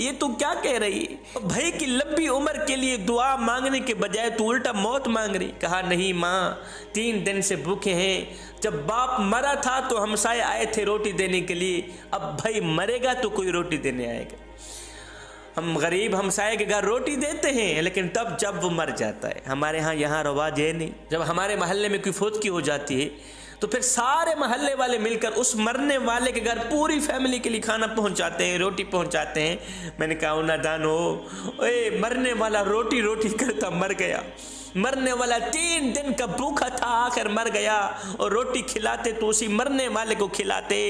یہ تو کیا کہہ رہی ہے؟ بھائی کی لمبی عمر کے لیے دعا مانگنے کے بجائے تو الٹا موت مانگ رہی۔ کہا نہیں ماں 3 دن سے بھوکے ہیں، جب باپ مرا تھا تو ہمسائے آئے تھے روٹی دینے کے لیے، اب بھائی مرے گا تو کوئی روٹی دینے آئے گا۔ ہم غریب ہمسائے کے گھر روٹی دیتے ہیں لیکن تب جب وہ مر جاتا ہے۔ ہمارے ہاں یہاں رواج ہے نہیں، جب ہمارے محلے میں کوئی فوتگی ہو جاتی ہے تو پھر سارے محلے والے مل کر اس مرنے والے کے گھر پوری فیملی کے لیے کھانا پہنچاتے ہیں، روٹی پہنچاتے ہیں۔ میں نے کہا نادانو، اے مرنے والا روٹی روٹی کرتا مر گیا، مرنے والا 3 دن کا بھوکا تھا آخر مر گیا، اور روٹی کھلاتے تو اسی مرنے والے کو کھلاتے،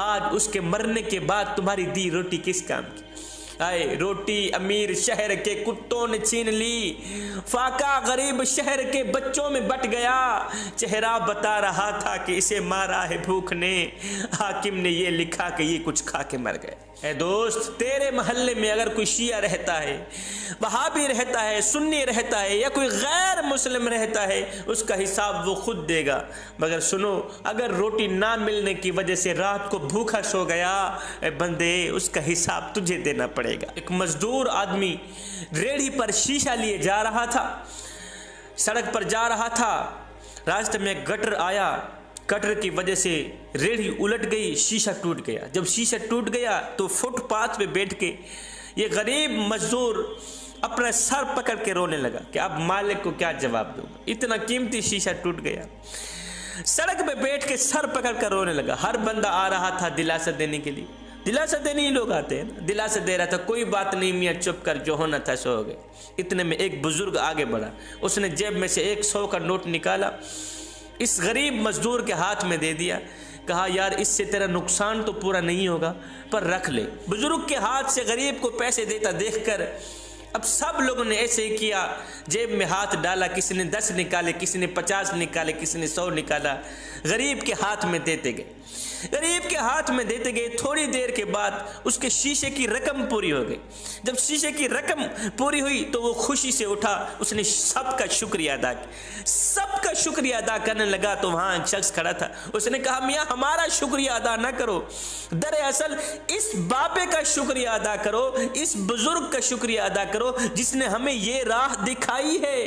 آج اس کے مرنے کے بعد تمہاری دی روٹی کس کام کی؟ آئے روٹی امیر شہر کے کتوں نے چھین لی، فاقہ غریب شہر کے بچوں میں بٹ گیا، چہرہ بتا رہا تھا کہ اسے مارا ہے بھوک نے، حاکم نے یہ لکھا کہ یہ کچھ کھا کے مر گئے۔ اے دوست، تیرے محلے میں اگر کوئی شیعہ رہتا ہے، وہابی رہتا ہے، سنی رہتا ہے، یا کوئی غیر مسلم رہتا ہے، اس کا حساب وہ خود دے گا، مگر سنو اگر روٹی نہ ملنے کی وجہ سے رات کو بھوکا سو گیا، اے بندے اس کا حساب تجھے دینا پڑے گا۔ ایک مزدور آدمی ریڑھی پر شیشہ لیے جا رہا تھا، سڑک پر جا رہا تھا، راستے میں گٹر آیا، گٹر کی وجہ سے ریڑھی الٹ گئی، شیشہ ٹوٹ گیا۔ جب شیشہ ٹوٹ گیا تو فٹ پاتھ پہ بیٹھ کے یہ غریب مزدور اپنا سر پکڑ کے رونے لگا کہ اب مالک کو کیا جواب دوں گا، اتنا قیمتی شیشہ ٹوٹ گیا۔ سڑک پہ بیٹھ کے سر پکڑ کر رونے لگا۔ ہر بندہ آ رہا تھا دلاسا دینے کے لیے، دلاسا دینے ہی لوگ آتے ہیں نا، دلاسا دے رہا تھا، کوئی بات نہیں میاں چپ کر، جو ہونا تھا سو ہو گئے۔ اتنے میں ایک بزرگ آگے بڑھا، اس نے جیب میں سے 100 کا نوٹ نکالا، اس غریب مزدور کے ہاتھ میں دے دیا، کہا یار اس سے تیرا نقصان تو پورا نہیں ہوگا پر رکھ لے۔ بزرگ کے ہاتھ سے غریب کو پیسے دیتا دیکھ کر اب سب لوگوں نے ایسے ہی کیا، جیب میں ہاتھ ڈالا، کسی نے 10 نکالے، کسی نے 50 نکالے، کسی نے 100 نکالا، غریب کے ہاتھ میں دیتے گئے، غریب کے ہاتھ میں دیتے گئے۔ تھوڑی دیر کے بعد اس کے شیشے کی رقم پوری ہو گئی۔ جب شیشے کی رقم پوری ہوئی تو وہ خوشی سے اٹھا، اس نے سب کا شکریہ ادا کیا، سب کا شکریہ ادا کرنے لگا تو وہاں ایک شخص کھڑا تھا، اس نے کہا میاں ہمارا شکریہ ادا نہ کرو، دراصل اس بابے کا شکریہ ادا کرو، اس بزرگ کا شکریہ ادا کرو جس نے ہمیں یہ راہ دکھائی ہے،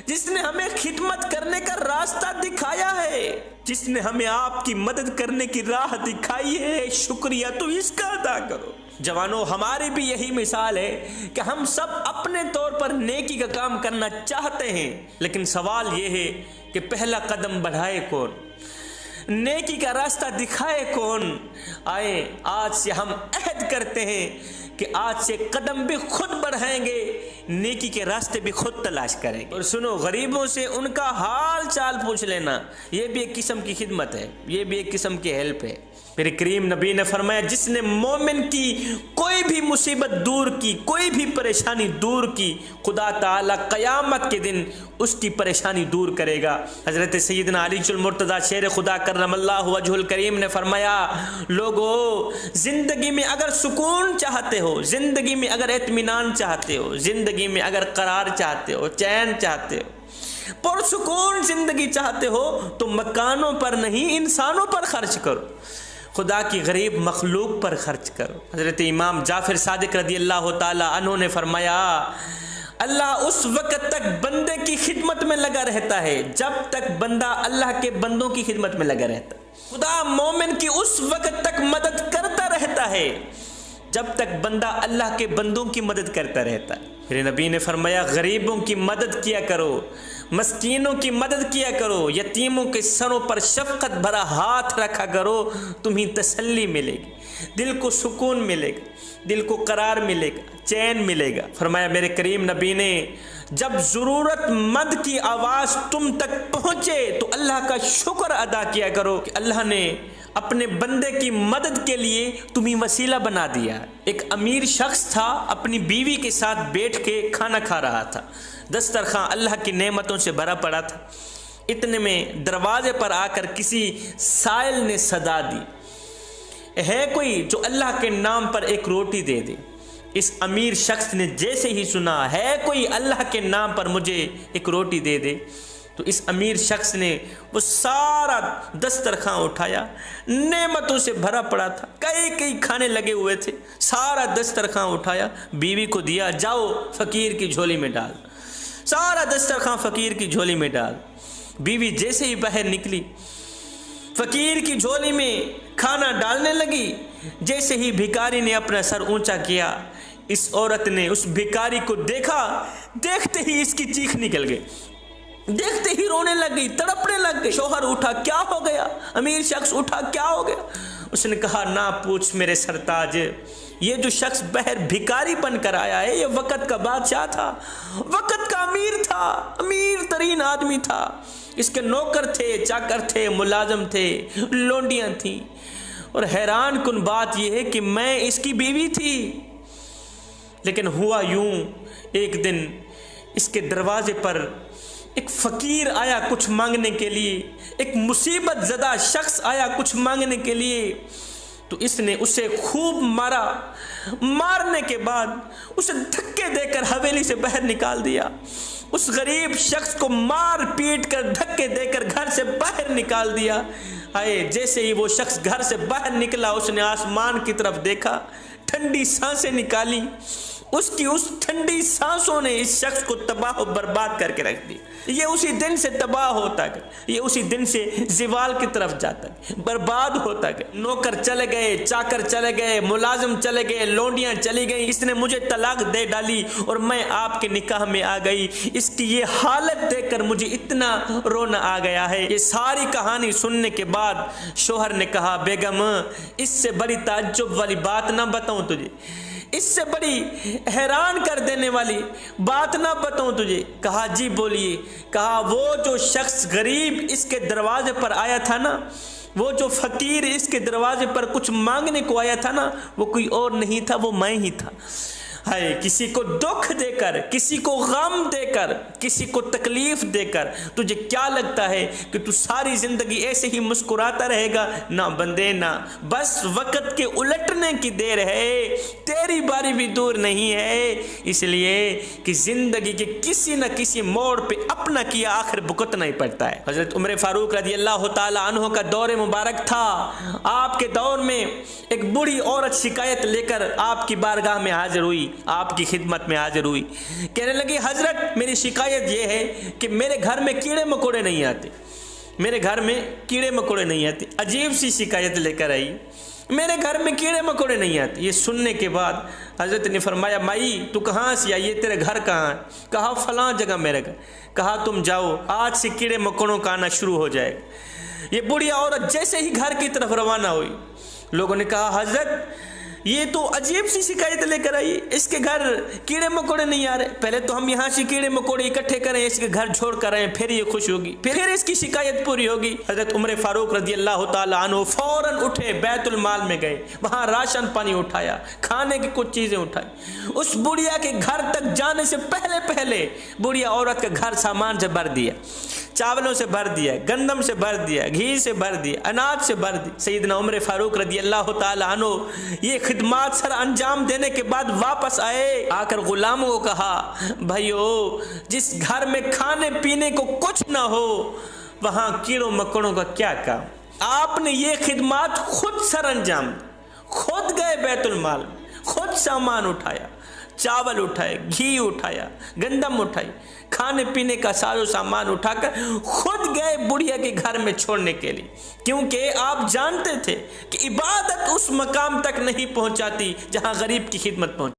جس نے ہمیں خدمت کرنے کا راستہ دکھایا ہے، جس نے ہمیں آپ کی مدد کرنے کی راہ دکھائی ہے، شکریہ تو اس کا ادا کرو۔ جوانوں، ہماری بھی یہی مثال ہے کہ ہم سب اپنے طور پر نیکی کا کام کرنا چاہتے ہیں، لیکن سوال یہ ہے کہ پہلا قدم بڑھائے کون، نیکی کا راستہ دکھائے کون؟ آئے آج سے ہم عہد کرتے ہیں کہ آج سے قدم بھی خود بڑھائیں گے، نیکی کے راستے بھی خود تلاش کریں گے۔ اور سنو، غریبوں سے ان کا حال چال پوچھ لینا، یہ بھی ایک قسم کی خدمت ہے، یہ بھی ایک قسم کی ہیلپ ہے۔ میرے کریم نبی نے فرمایا جس نے مومن کی کوئی بھی مصیبت دور کی، کوئی بھی پریشانی دور کی، خدا تعالی قیامت کے دن اس کی پریشانی دور کرے گا۔ حضرت سیدنا علی المرتضیٰ شیر خدا کرم اللہ وجہ الکریم نے فرمایا لوگو، زندگی میں اگر سکون چاہتے ہو، زندگی میں اگر اطمینان چاہتے ہو، زندگی میں اگر قرار چاہتے ہو، چین چاہتے ہو، پرسکون زندگی چاہتے ہو تو مکانوں پر نہیں انسانوں پر خرچ کرو، خدا کی غریب مخلوق پر خرچ کرو۔ حضرت امام جعفر صادق رضی اللہ تعالی عنہ نے فرمایا اللہ اس وقت تک بندے کی خدمت میں لگا رہتا ہے جب تک بندہ اللہ کے بندوں کی خدمت میں لگا رہتا ہے۔ خدا مومن کی اس وقت تک مدد کرتا رہتا ہے جب تک بندہ اللہ کے بندوں کی مدد کرتا رہتا ہے۔ پھر نبی نے فرمایا غریبوں کی مدد کیا کرو، مسکینوں کی مدد کیا کرو، یتیموں کے سروں پر شفقت بھرا ہاتھ رکھا کرو، تمہیں تسلی ملے گی، دل کو سکون ملے گا، دل کو قرار ملے گا، چین ملے گا۔ فرمایا میرے کریم نبی نے جب ضرورت مند کی آواز تم تک پہنچے تو اللہ کا شکر ادا کیا کرو کہ اللہ نے اپنے بندے کی مدد کے لیے تمہیں وسیلہ بنا دیا۔ ایک امیر شخص تھا، اپنی بیوی کے ساتھ بیٹھ کے کھانا کھا رہا تھا، دسترخوان اللہ کی نعمتوں سے بھرا پڑا تھا۔ اتنے میں دروازے پر آ کر کسی سائل نے صدا دی، ہے کوئی جو اللہ کے نام پر ایک روٹی دے دے؟ اس امیر شخص نے جیسے ہی سنا ہے کوئی اللہ کے نام پر مجھے ایک روٹی دے دے، تو اس امیر شخص نے وہ سارا دسترخوان اٹھایا، نعمتوں سے بھرا پڑا تھا، کئی کھانے لگے ہوئے تھے، سارا دسترخوان اٹھایا، بیوی کو دیا، جاؤ فقیر کی جھولی میں ڈال، سارا دسترخوان فقیر کی جھولی میں ڈال۔ بیوی جیسے ہی باہر نکلی، فقیر کی جھولی میں کھانا ڈالنے لگی، جیسے ہی بھکاری نے اپنا سر اونچا کیا، اس عورت نے اس بھکاری کو دیکھا، دیکھتے ہی اس کی چیخ نکل گئی، دیکھتے ہی رونے لگ گئی، تڑپنے لگ گئی۔ شوہر اٹھا، کیا ہو گیا؟ امیر شخص اٹھا، کیا ہو گیا؟ اس نے کہا، نہ پوچھ میرے سرتاج، یہ جو شخص باہر بھکاری بن کر آیا ہے، یہ وقت کا بادشاہ تھا، وقت کا امیر تھا، امیر ترین آدمی تھا، اس کے نوکر تھے، چاکر تھے، ملازم تھے، لونڈیاں تھیں، اور حیران کن بات یہ ہے کہ میں اس کی بیوی تھی۔ لیکن ہوا یوں، ایک دن اس کے دروازے پر ایک فقیر آیا کچھ مانگنے کے لیے، ایک مصیبت زدہ شخص آیا کچھ مانگنے کے لیے، تو اس نے اسے خوب مارا، مارنے کے بعد اسے دھکے دے کر حویلی سے باہر نکال دیا۔ اس غریب شخص کو مار پیٹ کر دھکے دے کر گھر سے باہر نکال دیا۔ جیسے ہی وہ شخص گھر سے باہر نکلا، اس نے آسمان کی طرف دیکھا، ٹھنڈی سانسیں نکالی، اس کی اس ٹھنڈی سانسوں نے اس شخص کو تباہ و برباد کر کے رکھ دی۔ یہ اسی دن سے تباہ ہوتا گیا، یہ اسی دن سے زوال کی طرف جاتا گیا، برباد ہوتا گیا۔ نوکر چلے گئے، چاکر چلے گئے، ملازم چلے گئے، لونڈیاں چلی گئیں، اس نے مجھے طلاق دے ڈالی اور میں آپ کے نکاح میں آ گئی۔ اس کی یہ حالت دیکھ کر مجھے اتنا رونا آ گیا ہے۔ یہ ساری کہانی سننے کے بعد شوہر نے کہا، بیگم اس سے بڑی تعجب والی بات نہ بتاؤں تجھے، اس سے بڑی حیران کر دینے والی بات نہ بتاؤں تجھے؟ کہا، جی بولیے۔ کہا، وہ جو شخص غریب اس کے دروازے پر آیا تھا نا، وہ جو فقیر اس کے دروازے پر کچھ مانگنے کو آیا تھا نا، وہ کوئی اور نہیں تھا، وہ میں ہی تھا۔ کسی کو دکھ دے کر، کسی کو غم دے کر، کسی کو تکلیف دے کر تجھے کیا لگتا ہے کہ تو ساری زندگی ایسے ہی مسکراتا رہے گا؟ نہ بندے، نہ، بس وقت کے الٹنے کی دیر ہے، تیری باری بھی دور نہیں ہے، اس لیے کہ زندگی کے کسی نہ کسی موڑ پہ اپنا کیا آخر بھگتنا ہی پڑتا ہے۔ حضرت عمر فاروق رضی اللہ تعالی عنہ کا دور مبارک تھا۔ آپ کے دور میں ایک بوڑھی عورت شکایت لے کر آپ کی بارگاہ میں حاضر ہوئی، آپ کی خدمت میں حاضر ہوئی، کہنے لگی، حضرت میری شکایت یہ ہے کہ میرے گھر میں کیڑے مکوڑے نہیں آتے، میرے گھر میں کیڑے مکوڑے نہیں آتے۔ عجیب سی شکایت لے کر آئی، میرے گھر میں کیڑے مکوڑے نہیں آتے۔ یہ سننے کے بعد حضرت نے فرمایا، مائی تو کہاں سے آئی ہے، تیرے گھر کہاں ہے؟ کہا، فلاں جگہ میرے گھر۔ کہا، تم جاؤ، آج سے کیڑے مکوڑوں کا آنا شروع ہو جائے گا۔ یہ بوڑھی عورت جیسے ہی گھر کی طرف روانہ ہوئی، لوگوں نے کہا، حضرت یہ تو عجیب سی شکایت لے کر آئی، اس کے گھر کیڑے مکوڑے نہیں آ رہے، پہلے تو ہم یہاں سے کیڑے مکوڑے اکٹھے کریں، اس کے گھر چھوڑ کر آئیں، پھر یہ خوش ہوگی، پھر اس کی شکایت پوری ہوگی۔ حضرت عمر فاروق رضی اللہ تعالی عنہ فوراً اٹھے، بیت المال میں گئے، وہاں راشن پانی اٹھایا، کھانے کی کچھ چیزیں اٹھائی۔ اس بڑھیا کے گھر تک جانے سے پہلے بڑھیا عورت کا گھر سامان سے بھر دیا، چاولوں سے بھر دیا، گندم سے بھر دیا، گھی سے بھر دیا، اناج سے بھر دیا۔ سیدنا عمر فاروق رضی اللہ تعالی عنہ یہ خدمات سر انجام دینے کے بعد واپس آئے، آ کر غلاموں کو کہا، بھائیو، جس گھر میں کھانے پینے کو کچھ نہ ہو وہاں کیڑوں مکوڑوں کا کیا کام؟ آپ نے یہ خدمات خود سر انجام، خود گئے بیت المال، خود سامان اٹھایا، چاول اٹھائے، گھی اٹھایا، گندم اٹھائی، کھانے پینے کا سارا سامان اٹھا کر خود گئے بڑھیا کے گھر میں چھوڑنے کے لیے، کیونکہ آپ جانتے تھے کہ عبادت اس مقام تک نہیں پہنچاتی جہاں غریب کی خدمت پہنچ